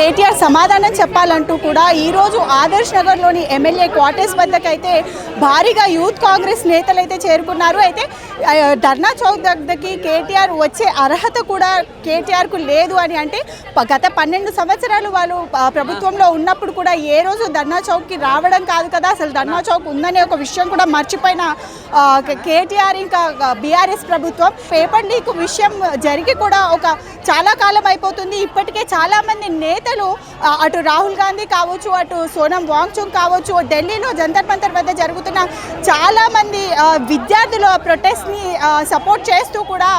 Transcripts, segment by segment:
కేటీఆర్ సమాధానం చెప్పాలంటూ కూడా ఈరోజు ఆదర్శ్ నగర్లోని ఎమ్మెల్యే క్వార్టర్స్ వద్దకైతే భారీగా యూత్ కాంగ్రెస్ నేతలు అయితే చేరుకున్నారు. అయితే ధర్నా చౌక్ దగ్గరికి కేటీఆర్ వచ్చే అర్హత కూడా కేటీఆర్కు లేదు అని, అంటే గత 12 సంవత్సరాలు వాళ్ళు ప్రభుత్వంలో ఉన్నప్పుడు కూడా ఏ రోజు ధర్నా చౌక్కి రావడం కాదు కదా, అసలు ధర్నా చౌక్ ఉందనే ఒక విషయం కూడా మర్చిపోయిన కేటీఆర్ ఇంకా బీఆర్ఎస్ ప్రభుత్వం పేపర్ లీక్ విషయం జరిగి కూడా చాలా కాలం అయిపోతుంది. ఇప్పటికే చాలామంది నేతలు అటు రాహుల్ గాంధీ కావచ్చు, అటు సోనం వాంగ్చుక్ కావచ్చు, ఢిల్లీలో జంతర్ మంతర్ వద్ద జరుగుతున్న చాలామంది విద్యార్థుల ప్రొటెస్ట్ని సపోర్ట్ చేస్తూ కూడా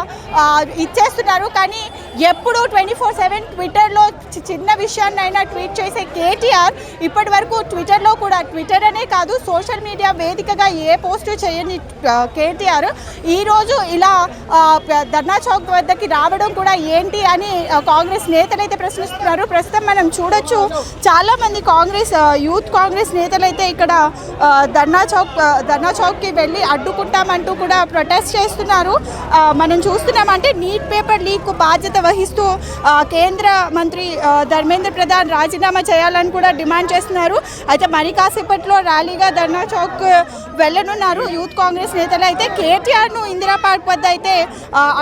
ఇచ్చేస్తున్నారు. కానీ ఎప్పుడు 24/7 ట్విట్టర్లో చిన్న విషయాన్నైనా ట్వీట్ చేసే కేటీఆర్ ఇప్పటి వరకు ట్విట్టర్లో కూడా, ట్విట్టర్ అనే కాదు సోషల్ మీడియా వేదికగా ఏ పోస్టు చేయని కేటీఆర్ ఈరోజు ఇలా ధర్నా చౌక్ వద్దకి రావడం కూడా ఏంటి అని కాంగ్రెస్ నేతలు అయితే ప్రశ్నిస్తున్నారు. ప్రస్తుతం మనం చూడొచ్చు చాలామంది యూత్ కాంగ్రెస్ నేతలు అయితే ఇక్కడ ధర్నా చౌక్కి వెళ్ళి అడ్డుకుంటామంటూ కూడా ప్రొటెస్ట్ చేస్తున్నారు. మనం చూస్తున్నామంటే నీట్ పేపర్ లీక్ బాధ్యత వహిస్తూ కేంద్ర మంత్రి ధర్మేంద్ర ప్రధాన్ రాజీనామా చేయాలని కూడా డిమాండ్ చేస్తున్నారు. అయితే మరి కాసేపట్లో ర్యాలీగా ధర్నా చౌక్ వెళ్ళనున్నారు యూత్ కాంగ్రెస్ నేతలు. అయితే కేటీఆర్ను ఇందిరా పార్క్ వద్ద అయితే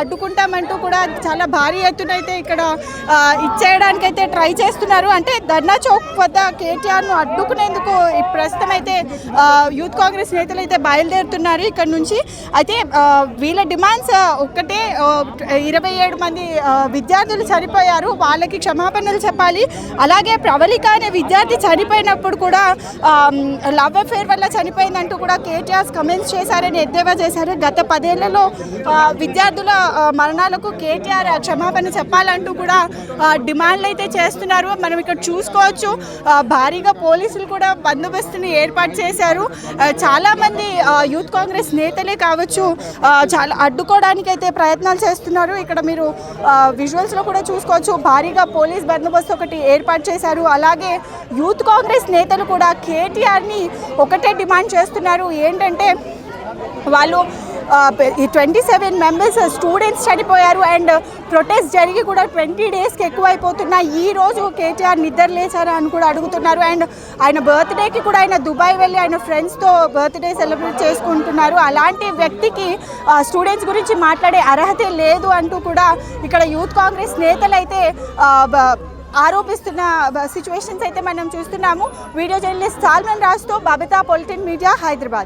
అడ్డుకుంటామంటూ కూడా చాలా భారీ ఎత్తున అయితే ఇక్కడ ఇచ్చేయడానికి అయితే ట్రై చేస్తున్నారు. అంటే ధర్నా చౌక్ వద్ద కేటీఆర్ను అడ్డుకునేందుకు ప్రస్తుతం అయితే యూత్ కాంగ్రెస్ నేతలు అయితే బయలుదేరుతున్నారు ఇక్కడ నుంచి. అయితే వీళ్ళ డిమాండ్స్ ఒక్కటే, 27 మంది విద్యార్థులు చనిపోయారు, వాళ్ళకి క్షమాపణలు చెప్పాలి. అలాగే ప్రవళిక అనే విద్యార్థి చనిపోయినప్పుడు కూడా లవ్ అఫేర్ వల్ల చనిపోయిందంటూ కూడా కేటీఆర్ కమెంట్స్ చేశారని ఎద్దేవా చేశారు. గత 10 ఏళ్లలో విద్యార్థుల మరణాలకు కేటీఆర్ క్షమాపణ చెప్పాలంటూ కూడా డిమాండ్లు అయితే చేస్తున్నారు. మనం ఇక్కడ చూసుకోవచ్చు భారీగా పోలీసులు కూడా బందోబస్తుని ఏర్పాటు చేశారు. చాలామంది యూత్ కాంగ్రెస్ నేతలే కావచ్చు చాలా అడ్డుకోవడానికి అయితే ప్రయత్నాలు చేస్తున్నారు. ఇక్కడ మీరు విజువల్స్లో కూడా చూసుకోవచ్చు భారీగా పోలీస్ బందోబస్తు ఒకటి ఏర్పాటు చేశారు. అలాగే యూత్ కాంగ్రెస్ నేతలు కూడా కేటీఆర్ని ఒకటే డిమాండ్ చేస్తున్నారు, ఏంటంటే వాళ్ళు 27 మెంబర్స్ స్టూడెంట్స్ చనిపోయారు అండ్ ప్రొటెస్ట్ జరిగి కూడా 20 డేస్కి ఎక్కువైపోతున్నా ఈ రోజు కేటీఆర్ నిద్ర లేచారా అని కూడా అడుగుతున్నారు. అండ్ ఆయన బర్త్డేకి కూడా ఆయన దుబాయ్ వెళ్ళి ఆయన ఫ్రెండ్స్తో బర్త్డే సెలబ్రేట్ చేసుకుంటున్నారు. అలాంటి వ్యక్తికి స్టూడెంట్స్ గురించి మాట్లాడే అర్హతే లేదు అంటూ కూడా ఇక్కడ యూత్ కాంగ్రెస్ నేతలు అయితే ఆరోపిస్తున్న సిచ్యువేషన్స్ అయితే మనం చూస్తున్నాము. వీడియో జర్నలిస్ట్ సాల్మన్ రాజ్తో బబితా పొలిటిన్ మీడియా, హైదరాబాద్.